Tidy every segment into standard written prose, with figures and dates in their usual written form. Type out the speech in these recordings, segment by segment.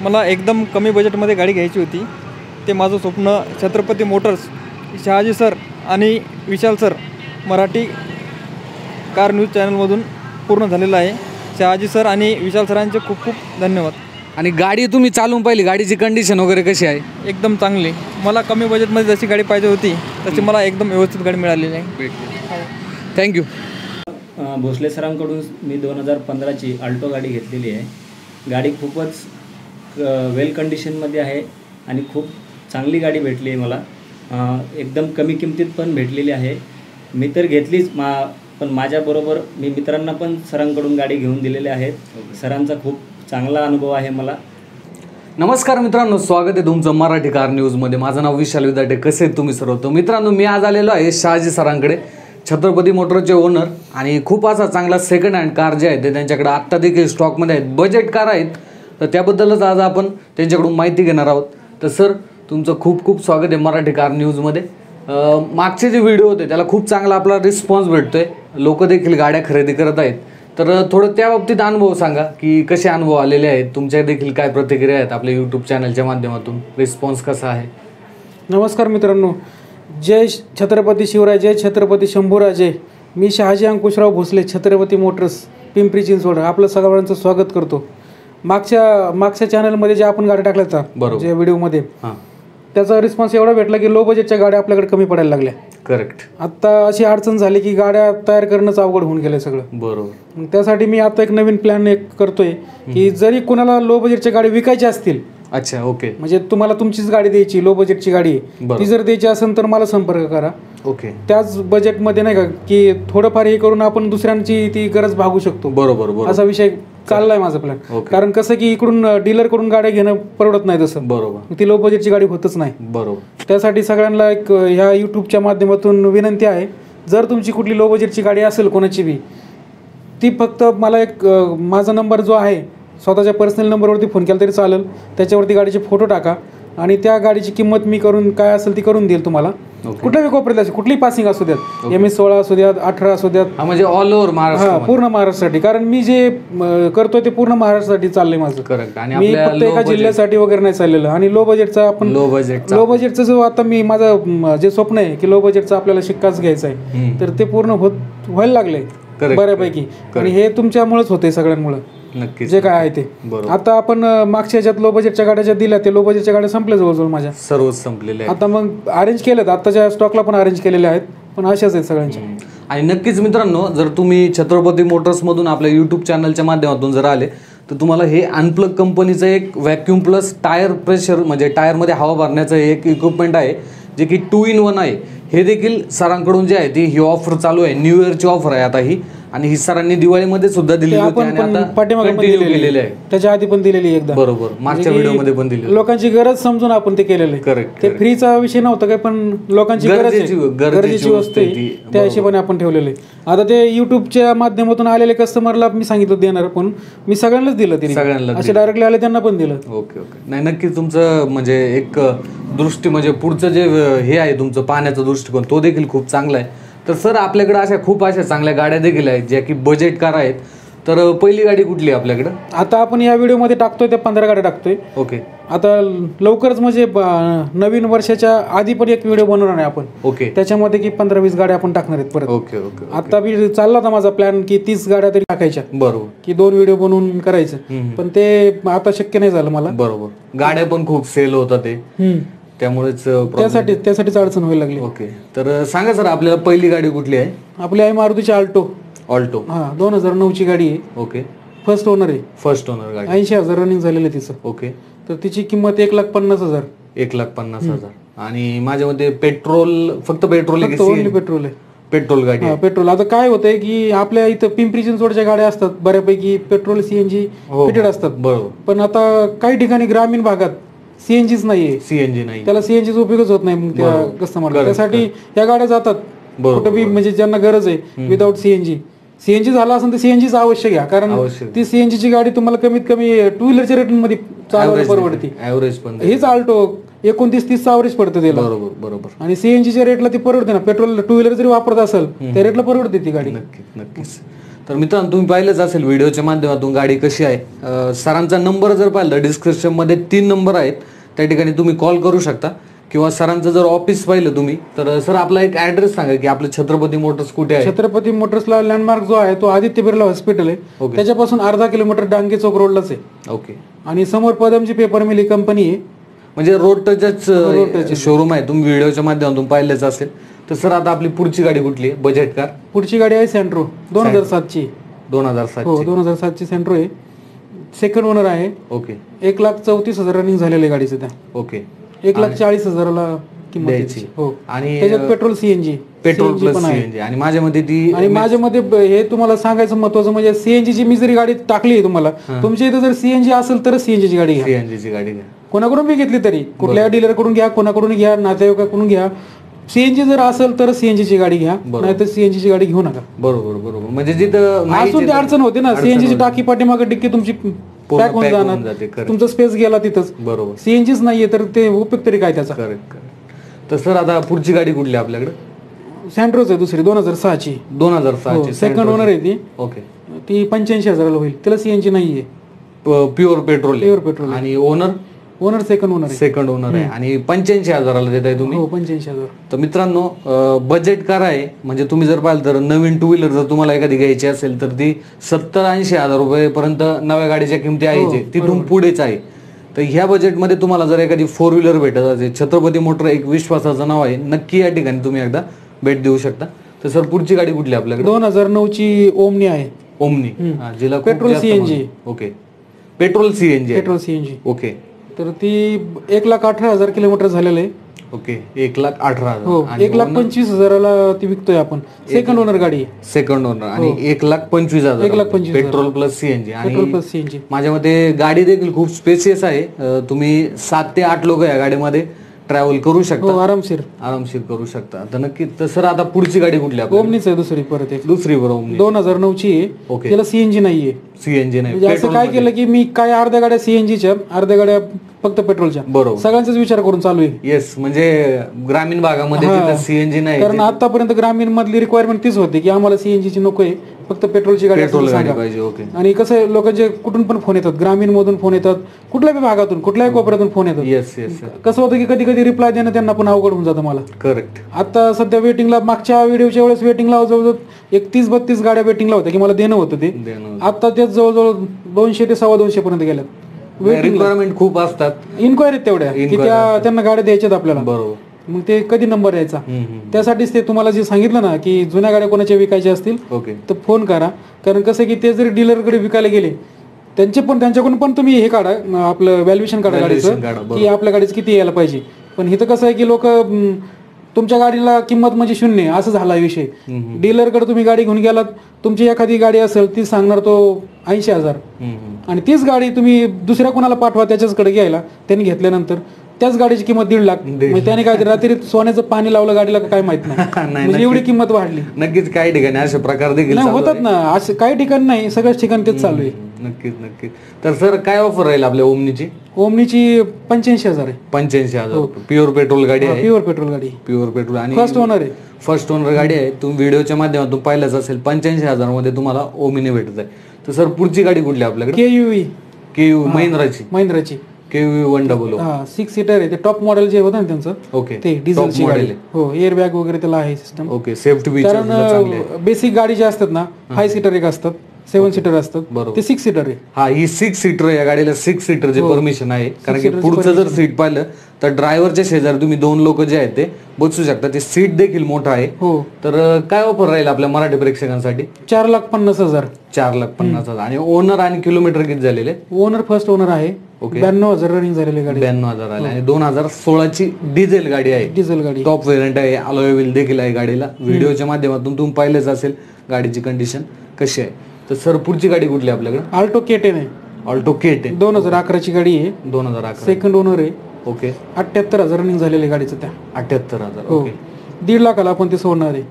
मला एकदम कमी बजेटमध्ये गाडी घ्यायची होती. ते माझं स्वप्न छत्रपती मोटर्स, शहाजी सर आणि विशाल सर मराठी कार न्यूज चॅनलमधून पूर्ण झालेलं आहे. शहाजी सर आणि विशाल सरांचे खूप खूप धन्यवाद. आणि गाडी तुम्ही चालवून पाहिली, गाडीची कंडिशन वगैरे कशी आहे? एकदम चांगली. मला कमी बजेटमध्ये जशी गाडी पाहिजे होती तशी मला एकदम व्यवस्थित गाडी मिळालेली आहे. थँक्यू. भोसले सरांकडून मी 2015ची आल्टो गाडी घेतलेली आहे. गाडी खूपच वेल कंडिशनमध्ये आहे आणि खूप चांगली गाडी भेटली आहे मला. एकदम कमी किमतीत पण भेटलेली आहे. मी तर घेतलीच पण माझ्याबरोबर मी मित्रांना पण सरांकडून गाडी घेऊन दिलेली आहेत. सरांचा खूप चांगला अनुभव आहे मला. नमस्कार मित्रांनो, स्वागत आहे तुमचं मराठी कार न्यूजमध्ये. माझं नाव विशाल विधाटे. कसे आहेत तुम्ही सर्व? तर मित्रांनो, मी आज आलेलो आहे शहाजी सरांकडे, छत्रपती मोटरचे ओनर. आणि खूप असा चांगला सेकंड हँड कार जे आहे ते त्यांच्याकडे आत्ता देखील स्टॉकमध्ये आहेत. बजेट कार आहेत, तर त्याबद्दलच आज आपण त्यांच्याकडून माहिती घेणार आहोत. तर सर, तुमचं खूप खूप स्वागत आहे मराठी कार न्यूजमध्ये. मागचे जे व्हिडिओ होते त्याला खूप चांगला आपला रिस्पॉन्स भेटतोय. लोक देखील गाड्या खरेदी करत आहेत. तर थोडं त्या बाबतीत अनुभव सांगा की कसे अनुभव आलेले आहेत, तुमच्या देखील काय प्रतिक्रिया आहेत आपल्या यूट्यूब चॅनलच्या माध्यमातून, रिस्पॉन्स कसा आहे? नमस्कार मित्रांनो, जय छत्रपती शिवराय, जय छत्रपती शंभूराजे. मी शहाजी अंकुशराव भोसले, छत्रपती मोटर्स, पिंपरी चिंचवड, आपलं सगळ्यांचं स्वागत करतो. मागच्या चॅनलमध्ये जे आपण गाड्या टाकल्या होत्या, जे व्हिडिओमध्ये, त्याचा रिस्पॉन्स एवढा भेटला की लो बजेटच्या गाड्या आपल्याकडे कमी पडायला लागल्या. करेक्ट. आता अशी अडचण झाली की गाड्या तयार करणंच अवघड होऊन गेलं सगळं. बरोबर. त्यासाठी मी आता एक नवीन प्लॅन करतोय की जरी कोणाला लो बजेटच्या गाडी विकायच्या असतील, अच्छा, ओके, म्हणजे तुम्हाला तुमचीच गाडी द्यायची, लो बजेटची गाडी ती जर द्यायची असेल तर मला संपर्क करा. ओके. त्याच बजेटमध्ये नाही का की थोडंफार हे करून आपण दुसऱ्यांची ती गरज भागू शकतो. बरोबर. असा विषय चाललाय माझा प्लॅन. कारण कसं की इकडून डीलर कडून गाड्या घेणं परवडत नाही तसं. बरोबर. ती लो बजेटची गाडी होतच नाही. बरोबर. त्यासाठी सगळ्यांना एक ह्या युट्यूबच्या माध्यमातून विनंती आहे, जर तुमची कुठली लो बजेटची गाडी असेल कोणाची बी, ती फक्त मला एक माझा नंबर जो आहे स्वतःच्या पर्सनल नंबरवरती फोन केला तरी चालेल. त्याच्यावरती गाडीचे फोटो टाका आणि त्या गाडीची किंमत मी करून काय असेल ती करून देईल तुम्हाला. कुठल्याही कोपऱ्यात असेल, कुठलीही पासिंग असू द्यात, MS16 असू द्यात, 18 असू द्यात, म्हणजे ऑल ओव्हर महाराष्ट्र, पूर्ण महाराष्ट्रासाठी. कारण मी जे करतोय ते पूर्ण महाराष्ट्रासाठी चाललंय माझं. करेक्ट. आणि मी फक्त एका जिल्ह्यासाठी वगैरे नाही चाललेलं. आणि लो बजेटचा आपण लो बजेटचं जो आता मी माझं जे स्वप्न आहे की लो बजेटचा आपल्याला शिक्काच घ्यायचा आहे, तर ते पूर्ण व्हायला लागले बऱ्यापैकी. आणि हे तुमच्यामुळेच होते, सगळ्यांमुळे नक्कीच जे काय आहे ते. आता आपण मागच्या ह्याच्यात लो बजेटच्या गाड्या ज्या दिल्या, ते लो बजेटच्या गाड्या संपल्या जवळजवळ माझ्या, सर्वच संपलेले आहेत. आता मग अरेंज केलेत, आताच्या स्टॉकला पण अरेंज केलेले आहेत, पण अशाच आहेत सगळ्यांच्या. आणि नक्कीच मित्रांनो, जर तुम्ही छत्रपती मोटर्समधून आपल्या यूट्यूब चॅनलच्या माध्यमातून जर आले तर तुम्हाला हे अनप्लग कंपनीचं एक व्हॅक्यूम प्लस टायर प्रेशर, म्हणजे टायरमध्ये हवा भरण्याचं एक इक्विपमेंट आहे, जे की 2 in 1 आहे. हे देखील सरांकडून जे आहे ती ही ऑफर चालू आहे, न्यू इयरची ऑफर आहे आता ही. आणि ही सरांनी दिवाळीमध्ये सुद्धा दिलेली होती आणि आता कंटिन्यू केलेली आहे. त्याच्या आधी पण दिलेली एकदा. बरोबर, मागच्या व्हिडिओमध्ये पण दिली. लोकांची गरज समजून आपण ते केलेलं आहे. करेक्ट. ते फ्रीचा विषय नव्हता काय, पण लोकांची गरजेची वस्तू आहे, त्या हिशोबाने आपण ठेवलेलं आहे. आता ते युट्यूबच्या माध्यमातून आलेले कस्टमरला मी सांगितलं देणार, पण मी सगळ्यांनाच दिलं. सगळ्यांना असे डायरेक्टली आले त्यांना पण दिलं. ओके. नाही, नक्की तुमचं म्हणजे एक दृष्टी, म्हणजे पुढचं जे हे आहे तुमचं पाहण्याचा दृष्टिकोन, तो देखील खूप चांगला आहे. तर सर, आपल्याकडे खूप अशा चांगल्या गाड्या देखील आहेत ज्या की बजेट कार आहेत. तर पहिली गाडी कुठली आहे आपल्याकडे? आता आपण या व्हिडिओमध्ये टाकतोय त्या 15 गाड्या टाकतोय. ओके. आता लवकरच म्हणजे नवीन वर्षाच्या आधी पण एक व्हिडिओ बनवणार आहे आपण. ओके. त्याच्यामध्ये की 15-20 गाड्या आपण टाकणार आहेत परत. ओके. आता मी चालला होता माझा प्लॅन की 30 गाड्या तरी टाकायच्या. बरोबर. की 2 व्हिडिओ बनवून करायचं, पण ते आता शक्य नाही झालं मला. बरोबर. गाड्या पण खूप सेल होतात ते, त्यामुळेच त्यासाठीच अडचण व्हायला लागली. ओके. तर सांगा सर, आपल्याला पहिली गाडी कुठली आहे? आपली आहे मारुतीची आल्टो. 2009ची गाडी आहे. ओके. फर्स्ट ओनर आहे. फर्स्ट ओनर गाडी. 80,000 रनिंग झालेलं आहे तिचं. ओके. तर तिची किंमत 1,50,000. 1,50,000. आणि माझ्यामध्ये पेट्रोल, फक्त पेट्रोल आहे? पेट्रोल आहे. पेट्रोल गाडी. पेट्रोल. आता काय होतंय की आपल्या इथं पिंपरी चिंचवडच्या गाड्या असतात बऱ्यापैकी पेट्रोल CNG फिटेड असतात. बरोबर. पण आता काही ठिकाणी ग्रामीण भागात CNGच नाहीये. CNG नाही, त्याला CNGचा उपयोगच होत नाही मग त्या कस्टमरला. त्यासाठी या गाड्या जातात कुठं बी, म्हणजे ज्यांना गरज आहे विदाऊट CNG झाला असेल तर CNGच आवश्यक आहे. कारण ती CNGची गाडी तुम्हाला कमीत कमी 2 व्हीलरच्या रेटिंग मध्ये चालवायला परवडते. ऍव्हरेज पण हेच आल्टो 29-30 ॲव्हरेज पडतं त्याला. बरोबर बरोबर. आणि सीएनजीच्या रेटला ती परवडते ना. पेट्रोल 2 व्हीलर जरी वापरत असेल त्या रेटला परवडते ती गाडी. नक्कीच. तर मित्रांनो तुम्ही पाहिलंच असेल व्हिडिओच्या माध्यमातून गाडी कशी आहे. सरांचा नंबर जर पाहिला तर डिस्क्रिप्शनमध्ये 3 नंबर आहेत, त्या ठिकाणी तुम्ही कॉल करू शकता. किंवा सरांचं जर ऑफिस पाहिलं तुम्ही तर सर आपला एक ऍड्रेस सांगा की आपलं छत्रपती मोटर्स कुठे आहे. छत्रपती मोटर्सला लँडमार्क जो आहे तो आदित्य बिर्ला हॉस्पिटल आहे, त्याच्यापासून अर्धा किलोमीटर डांगे चौक रोडलाच आहे. ओके. आणि समोर पदमची पेपर मिल कंपनी आहे, म्हणजे रोड टचच शोरूम आहे. तुम्ही व्हिडिओच्या माध्यमातून पाहिलेच असेल. तर सर आता आपली पुढची गाडी कुठली आहे बजेट कार? पुढची गाडी आहे सेंट्रो 2007ची. 2007 हो 2007ची सेंट्रो आहे. सेकंड ओनर आहे. ओके. 1,34,000 रनिंग झालेलं आहे गाडीचं. त्या ओके. 1,40,000ला किंमत द्यायची. हो. आणि त्याच्यात पेट्रोल सीएनजी प्लस सीएनजी. आणि माझ्या मध्ये ती आणि माझ्या मध्ये हे तुम्हाला सांगायचं महत्वाचं म्हणजे सीएनजी ची मी जरी गाडी टाकली तुम्हाला, तुमच्या इथे जर सीएनजी असेल तर सीएनजी ची गाडी घ्या. सीएनजी गाडी घ्या. कोणाकडून बी घेतली तरी, कुठल्या डीलर कडून घ्या, कोणाकडून घ्या, नातेवाईकाकडून घ्या. सीएनजी जर असेल तर सीएनजी ची गाडी घ्या, नाहीतर सीएनजी ची गाडी घेऊ नका. बरोबर बरोबर. म्हणजे जिथं असून ती अडचण होते ना, सीएनजी ची टाकी पाठीमागे डिक्की तुमची पॅक होऊन जाणार, तुमचा स्पेस गेला तिथंच. बरोबर. सीएनजीच नाहीये तर ते उपयोग तरी काय त्याचा. करेक्ट. तर सर आता पुढची गाडी कुठली आपल्याकडे? सेंट्रोच आहे दुसरी 2006ची. 2006ची सेकंड ओनर आहे ती. ओके. ती 85,000ला होईल. तिला सीएनजी नाहीये. Pure petrol. Pure petrol. आणि ओनर सेकंड ओनर आहे. सेकंड ओनर आहे. आणि 85,000ला देताय तुम्ही? हो 85,000. तर मित्रांनो बजेट कार आहे. म्हणजे तुम्ही जर पाहिलं तर नवीन 2 व्हीलर जर तुम्हाला एखादी घ्यायची असेल तर ती 70-80,000 रुपयेपर्यंत नव्या गाडीच्या किमती आहे, तिथून पुढेच आहे. तर ह्या बजेटमध्ये तुम्हाला जर एखादी 4 व्हीलर भेटत असेल, छत्रपती मोटर एक विश्वासाचं नाव आहे, नक्की या ठिकाणी तुम्ही एकदा भेट देऊ शकता. तर सर पुढची गाडी कुठली आपल्याकडे? 2009ची ओमनी आहे. ओमनी, जिला petrol CNG. Okay. Petrol CNG. Petrol CNG. Okay. तर ती 1,18,000 किलोमीटर झालेलं आहे. ओके. 1,18,000. हो 1,25,000ला ती विकतोय आपण. सेकंड ओनर गाडी. Second owner. आणि 1,25,000. 1,25,000. Petrol plus CNG. Petrol plus CNG. माझ्या मते गाडी देखील खूप स्पेसियस आहे. तुम्ही 7 ते 8 लोक या गाडीमध्ये ट्रॅव्हल करू शकता. आरामशीर करू शकता. तर नक्की. तर सर आता पुढची गाडी कुठली? ओमनीच आहे दुसरी. परत एक दुसरी बरोबर 2009ची आहे. ओके. त्याला सीएनजी नाहीये. सीएनजी नाही. म्हणजे असं काय केलं की मी काय अर्ध्या गाड्या सीएनजीच्या, अर्ध्या गाड्या फक्त पेट्रोलच्या. बरोबर. सगळ्यांचाच विचार करून चालू आहे. येस. म्हणजे ग्रामीण भागामध्ये सीएनजी नाही. कारण आतापर्यंत ग्रामीण मधली रिक्वायरमेंट तीच होती की आम्हाला सीएनजीची नकोय, फक्त पेट्रोलची गाडी पाहिजे. ओके. आणि कसं आहे, लोकांचे कुठून पण फोन येतात, ग्रामीण मधून फोन येतात, कुठल्याही भागातून, कुठल्याही कोपऱ्यातून फोन येतात. Yes yes. कसं होतं की कधी कधी रिप्लाय देणं त्यांना पण अवघड होऊन जातं मला. करेक्ट. आता सध्या वेटिंगला, मागच्या व्हिडिओच्या वेळेस वेटिंगला जवळजवळ 30-32 गाड्या वेटिंगला होत्या की मला देणं होतं ते. आता ते जवळजवळ 200 ते 250 पर्यंत गेल्यात. रिक्वायरमेंट खूप असतात, इन्क्वायरी तेवढ्या की त्यांना गाड्या द्यायच्यात आपल्याला. बरोबर. मग ते कधी नंबर यायचा. त्यासाठीच ते तुम्हाला जे सांगितलं ना की जुन्या गाड्या कोणाच्या विकायच्या असतील तर फोन करा. कारण कसं की ते जरी डीलरकडे विकायला गेले त्यांच्याकडून पण तुम्ही हे काढा, आपलं व्हॅल्युएशन काढा गाडीचं की आपल्या गाडीचं किती यायला पाहिजे. पण इथं कसं आहे की लोक तुमच्या गाडीला किंमत म्हणजे 0 असं झाला विषय. डीलरकडे तुम्ही गाडी घेऊन गेलात, तुमची एखादी गाडी असेल ती सांगणार तो 80,000, आणि तीच गाडी तुम्ही दुसऱ्या कोणाला पाठवा त्याच्याचकडे घ्यायला, त्यांनी घेतल्यानंतर त्याच गाडीची किंमत 1.5 लाख. त्याने काय रात्री सोन्याचं पाणी लावलं गाडीला काय माहित नाही, म्हणजे एवढी किंमत वाढली. नक्कीच काही ठिकाणी असे प्रकार देखील होतात ना. असं काही ठिकाणी नाही, सगळ्याच ठिकाणी तेच चालू आहे. नक्कीच नक्कीच. तर सर काय ऑफर राहील आपल्या ओमनीची? 85,000 आहे. 85,000. प्युअर पेट्रोल गाडी आहे. प्युअर पेट्रोल गाडी. Pure petrol. आणि फर्स्ट ओनर आहे. फर्स्ट ओनर गाडी आहे. तुम्ही व्हिडिओच्या माध्यमातून पाहिलंच असेल. 85,000 तुम्हाला ओमनी भेटत आहे. तर सर पुढची गाडी कुठली आपल्याकडे? केयू महिंद्राची KUV 100. 6 सीटर आहे. ते टॉप मॉडेल जे होतं ना त्यांचं. ओके. ते डिझेलची गाडी. हो एअर बॅग वगैरे त्याला आहे सिस्टम. ओके. सेफ्टी फीचर्स चांगले आहेत. बेसिक गाडी जे असतात ना 5 सीटर एक असतात, 7 सीटर असतात, ते 6 सीटर आहे. हा ही 6 सीटर या गाडीला 6 सीटरचे परमिशन आहे. कारण की पुढचं जर सीट पाहिलं तर ड्रायव्हरच्या शेजारी तुम्ही 2 लोक जे आहेत ते बसू शकता. ते सीट देखील मोठं आहे. हो. तर काय ऑफर राहील आपल्या मराठी प्रेक्षकांसाठी? 4,50,000. 4,50,000. आणि ओनर आणि किलोमीटर किती झालेले? ओनर फर्स्ट ओनर आहे. 92,000 रनिंग झालेली गाडी. 92,000 आले. आणि 2016ची डिझेल गाडी आहे. डिझेल गाडी. टॉप व्हेरियंट आहे. अलॉय व्हील देखील आहे गाडीला. व्हिडिओच्या माध्यमातून तुम्ही पाहिलेच असेल गाडीची कंडिशन कशी आहे. तर सर पुढची गाडी कुठली आपल्याकडे? आल्टो K10 आहे. ऑल्टो K10 2011ची गाडी आहे. 2011. सेकंड ओनर आहे. ओके. 78,000 रनिंग झालेली गाडीचं. त्या 78,000. ओके. 1.5 लाखाला आपण ते सोडणार आहे.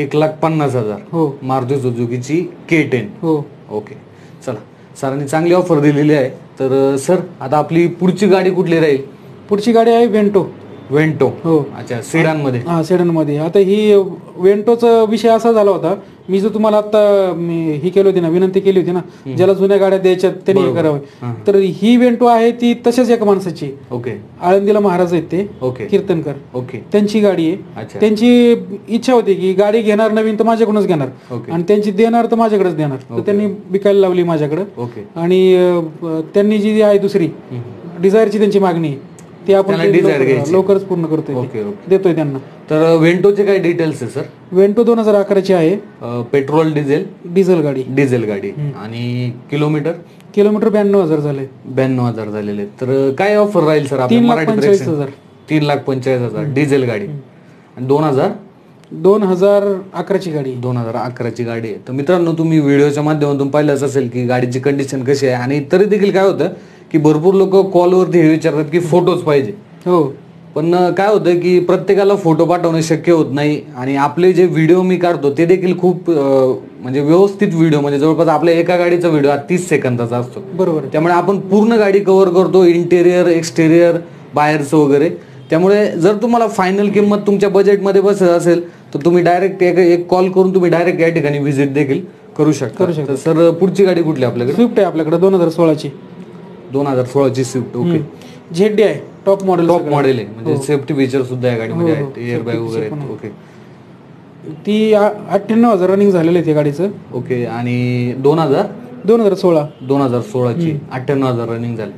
1,50,000. हो. मारुती सुझुकीची K10. हो. ओके. चला, सरांनी चांगली ऑफर दिलेली आहे. तर सर आता आपली पुढची गाडी कुठली राहील? पुढची गाडी आहे वेंटो. वेंटो. हो. अच्छा, सेडानमध्ये. हां, सेडनमध्ये. आता ही वेंटोचा विषय असा झाला होता, मी जो तुम्हाला आता ही केली होती ना, विनंती केली होती ना, ज्याला जुन्या गाड्या द्यायच्या त्यांनी हे करावं, तर ही वेंटो आहे ती तशाच एका माणसाची. ओके. आळंदीला महाराज आहेत ते. ओके. कीर्तनकर. ओके. त्यांची गाडी आहे. त्यांची इच्छा होती की गाडी घेणार नवीन तर माझ्याकडूनच घेणार, आणि त्यांची देणार तर माझ्याकडेच देणार, तर त्यांनी विकायला लावली माझ्याकडे. आणि त्यांनी जी आहे दुसरी डिझायरची त्यांची मागणी आहे, ती आपण लवकरच पूर्ण करतोय, देतोय त्यांना. तर वेंटोचे काय डिटेल्स आहे सर? वेंटो 2011ची आहे. पेट्रोल डिझेल गाडी. डिझेल गाडी. आणि किलोमीटर 92,000 झाले. 92,000 झालेले. तर काय ऑफर राहील सर आपल्या मराठी? 3,45,000. 3,45,000 डिझेल गाडी. आणि 2011ची गाडी. 2011ची गाडी आहे. तर मित्रांनो, तुम्ही व्हिडिओच्या माध्यमातून पाहिलंच असेल की गाडीची कंडिशन कशी आहे. आणि तरी देखील काय होतं की भरपूर लोक कॉलवरती हे विचारतात की फोटोज पाहिजे. हो. पण काय होतं की प्रत्येकाला फोटो पाठवणं शक्य होत नाही. आणि आपले जे व्हिडिओ मी काढतो ते देखील खूप म्हणजे व्यवस्थित व्हिडिओ, म्हणजे जवळपास आपल्या एका गाडीचा व्हिडिओ 30 सेकंदाचा असतो. बरोबर. त्यामुळे आपण पूर्ण गाडी कव्हर करतो, इंटेरियर, एक्सटेरियर, बाहेरचं वगैरे. त्यामुळे जर तुम्हाला फायनल किंमत तुमच्या बजेटमध्ये बसत असेल तर तुम्ही डायरेक्ट एक कॉल करून तुम्ही डायरेक्ट या ठिकाणी व्हिजिट देखील करू शकता. तर सर, पुढची गाडी कुठली आपल्याकडे? स्विफ्ट आहे आपल्याकडे 2016ची. 2016ची स्विफ्ट. ओके. झेड आहे, टॉप मॉडेल. टॉप मॉडेल आहे, म्हणजे सेफ्टी फीचर सुद्धा या गाडीमध्ये आहेत, एअरबॅग वगैरे. ओके. ती 98,000 रनिंग झालेलं आहे त्या गाडीचं. ओके. आणि 2016ची 98,000 रनिंग झाली.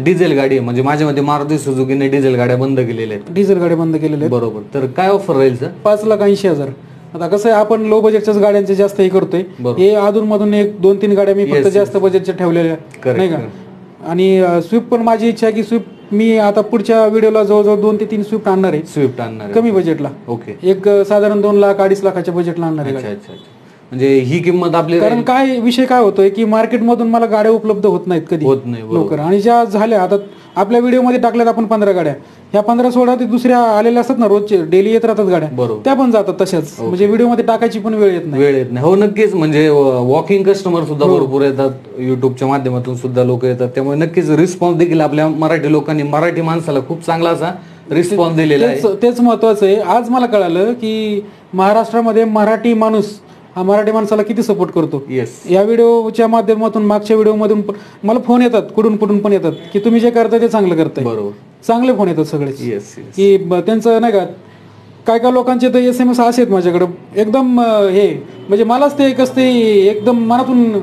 डिझेल गाडी आहे, म्हणजे माझ्या मते मारुती सुझुकीने डिझेल गाड्या बंद केलेल्या आहेत. डिझेल गाड्या बंद केलेल्या आहेत. बरोबर. तर काय ऑफर राहील सर? 5,80,000. आता कसं आहे, आपण लो बजेटच्याच गाड्यांचे जास्त हे करतोय. हे अधून मधून 1-2-3 गाड्या मी फक्त जास्त बजेटच्या ठेवलेल्या, नाही का. आणि स्विफ्ट पण माझी इच्छा आहे की स्विफ्ट मी आता पुढच्या व्हिडिओला जवळजवळ 2 ते 3 स्विफ्ट आणणार आहे. कमी बजेटला. ओके. एक साधारण 2 लाख 2.5 लाखाच्या बजेटला आणणार आहे. अच्छा. म्हणजे ही किंमत आपली, कारण काय विषय काय होतोय की मार्केटमधून मला गाड्या उपलब्ध होत नाहीत कधी, होत नाही लवकर. आणि ज्या झाल्या आता आपल्या व्हिडिओमध्ये टाकल्यात आपण 15 गाड्या, ह्या 15-16 ते दुसऱ्या आलेल्या असतात ना, रोजचे डेली येत राहतात गाड्या, त्या पण जातात तशाच. म्हणजे व्हिडिओमध्ये टाकायची पण वेळ येत नाही. हो, नक्कीच. म्हणजे वॉकिंग कस्टमर सुद्धा भरपूर येतात, युट्यूबच्या माध्यमातून सुद्धा लोक येतात. त्यामुळे नक्कीच रिस्पॉन्स देखील आपल्या मराठी लोकांनी, मराठी माणसाला खूप चांगला असा रिस्पॉन्स दिलेला आहे. तेच महत्वाचं आहे. आज मला कळालं की महाराष्ट्रामध्ये मराठी माणूस हा मराठी माणसाला किती सपोर्ट करतो. या व्हिडिओच्या माध्यमातून, मागच्या व्हिडिओमधून मला फोन येतात, कुठून पण येतात की तुम्ही जे करताय ते चांगलं करताय. बरोबर. चांगले फोन येतात सगळे, की त्यांचं नाही का. काय लोकांचे तर SMS असे आहेत माझ्याकडे, एकदम हे म्हणजे मलाच ते एकदम मनातून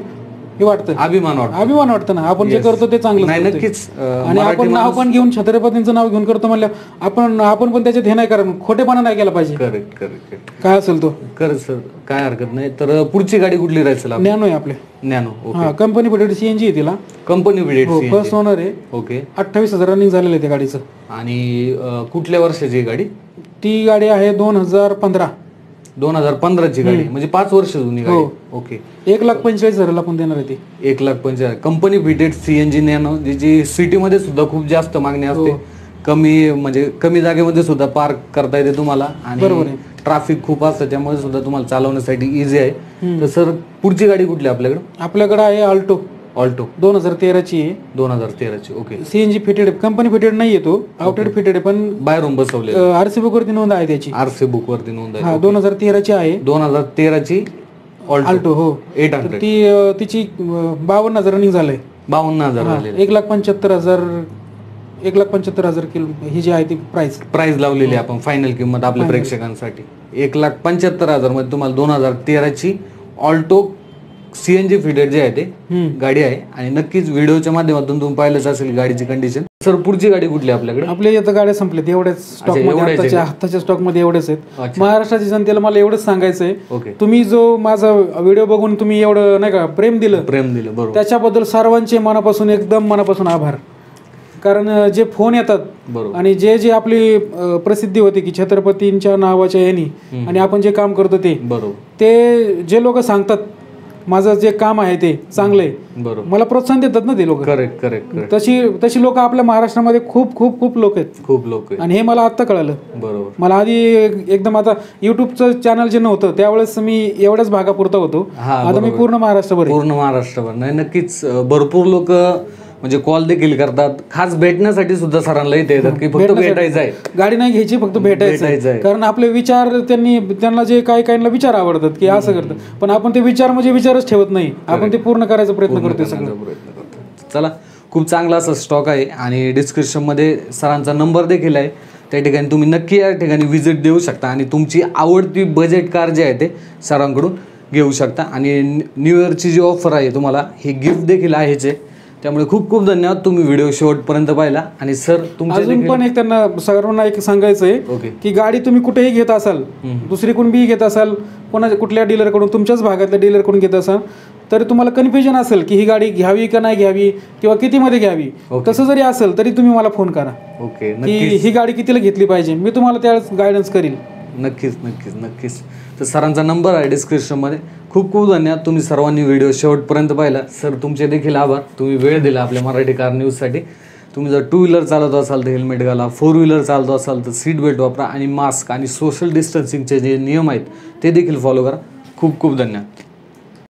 हे वाटतं, अभिमान वाटतं ना, आपण जे करतो ते चांगलं. नक्कीच. आणि आपण नाव पण घेऊन, छत्रपतींचं नाव घेऊन करतो म्हणलं, आपण पण त्याच्यात हे नाही करा, खोटेपणा नाही केला पाहिजे. करेक्ट. काय असेल तो खरंच सर, काय हरकत नाही. तर पुढची गाडी कुठली राहील? नॅनो आहे आपले. नॅनो. हा, कंपनी फिटेड CNG आहे तिला. कंपनी फिटेड फर्स्ट ओनर आहे. ओके. 28,000 रनिंग झालेलं आहे त्या गाडीचं. आणि कुठल्या वर्षाची गाडी? ती गाडी आहे 2015. 2015ची गाडी, म्हणजे 5 वर्ष जुनी गाडी. ओके. 1,45,000 आपण देणार आहे ती. 1,45,000 कंपनी फिटेड CNG नॅनो, जी सिटीमध्ये सुद्धा खूप जास्त मागणी असते. कमी जागेमध्ये सुद्धा पार्क करता येते तुम्हाला. आणि ट्रॅफिक खूप असतं, त्यामुळे सुद्धा तुम्हाला चालवण्यासाठी इझी आहे. तर सर, पुढची गाडी कुठली आपल्याकडे आहे अल्टो. 2013ची आहे. 2013ची. Okay. CNG fitted, company fitted नाही येतो, आउटलेट फिटेड आहे, पण बाहेरून बसवले. RC बुक वरती नोंद आहे त्याची. RC बुक वरती नोंद आहे. 2013ची आहे. 2013ची अल्टो. हो. 800. तिची 52,000 रनिंग झालंय. 52,000 झाले. 1,75,000 किलो ही जी आहे ती प्राइस लावलेली आपण फायनल किंमत आपल्या प्रेक्षकांसाठी 1,75,000 मध्ये तुम्हाला 2013ची ऑल्टो CNG फिटेड जे आहे ते गाडी आहे. आणि नक्कीच व्हिडिओच्या माध्यमातून तुम्ही पाहिलंच असेल गाडीची कंडिशन. सर, पुढची गाडी कुठली आपल्याकडे? आपल्या इथं गाड्या संपल्यात, एवढ्याच स्टॉक मध्ये, आताच्या स्टॉक मध्ये एवढेच आहेत. महाराष्ट्राच्या जनतेला मला एवढंच सांगायचंय, तुम्ही जो माझा व्हिडिओ बघून तुम्ही एवढं नाही का प्रेम दिलं, बरोबर, त्याच्याबद्दल सर्वांचे मनापासून आभार. कारण जे फोन येतात आणि जे आपली प्रसिद्धी होती की छत्रपतींच्या नावाच्या यांनी, आणि आपण जे काम करतो ते जे लोक सांगतात माझं जे काम आहे ते चांगलंय, मला प्रोत्साहन देतात ना ते लोक. करेक्ट. तशी लोक आपल्या महाराष्ट्रामध्ये खूप खूप खूप लोक आहेत. आणि हे मला आता कळालं. बरोबर. मला आधी एकदम, आता युट्यूबचं चॅनल जे नव्हतं त्यावेळेस मी एवढ्याच भागापुरता होतो. आता मी पूर्ण महाराष्ट्रभर नाही. नक्कीच भरपूर लोक म्हणजे कॉल देखील करतात, खास भेटण्यासाठी सुद्धा सरांना इथे येतात की फक्त भेटायचं आहे, गाडी नाही घ्यायची, फक्त भेटायचं आहे. कारण आपले विचार त्यांना जे काही काहींना विचार आवडतात की असं करतात, पण आपण ते विचार म्हणजे विचारच ठेवत नाही, आपण ते पूर्ण करायचा प्रयत्न करतो सगळं. चला, खूप चांगला असा स्टॉक आहे आणि डिस्क्रिप्शनमध्ये सरांचा नंबर देखील आहे, त्या ठिकाणी तुम्ही नक्की या ठिकाणी व्हिजिट देऊ शकता आणि तुमची आवडती बजेट कार जे आहे ते सरांकडून घेऊ शकता. आणि न्यू इयरची जी ऑफर आहे तुम्हाला हे गिफ्ट देखील आहेच आहे. त्यामुळे खूप खूप धन्यवाद, तुम्ही व्हिडिओ शेवटपर्यंत पाहिला. आणि सर तुमच्या अजून पण एक त्यांना सर्वांना एक सांगायचं आहे की गाडी तुम्ही कुठेही घेत असाल, दुसरीकडून बी घेत असाल, कुठल्या डीलरकडून, तुमच्याच भागातल्या डीलरकडून घेत असाल, तर तुम्हाला कन्फ्युजन असेल की ही गाडी घ्यावी का नाही घ्यावी किंवा कितीमध्ये घ्यावी, तसं जरी असेल तरी तुम्ही मला फोन करा की ही गाडी कितीला घेतली पाहिजे, मी तुम्हाला त्यावेळेस गायडन्स करील. नक्कीच नक्कीच नक्कीच. तर सरांचा नंबर आहे डिस्क्रिप्शनमध्ये. खूप खूप धन्यवाद, तुम्ही सर्वांनी व्हिडिओ शेवटपर्यंत पाहिला. सर तुमचे देखील आभार, तुम्ही वेळ दिला आपल्या मराठी कार न्यूजसाठी. तुम्ही जर 2 व्हीलर चालवत असाल तर हेल्मेट घाला, 4 व्हीलर चालवत असाल तर सीट बेल्ट वापरा आणि मास्क आणि सोशल डिस्टन्सिंगचे जे नियम आहेत ते देखील फॉलो करा. खूप खूप धन्यवाद.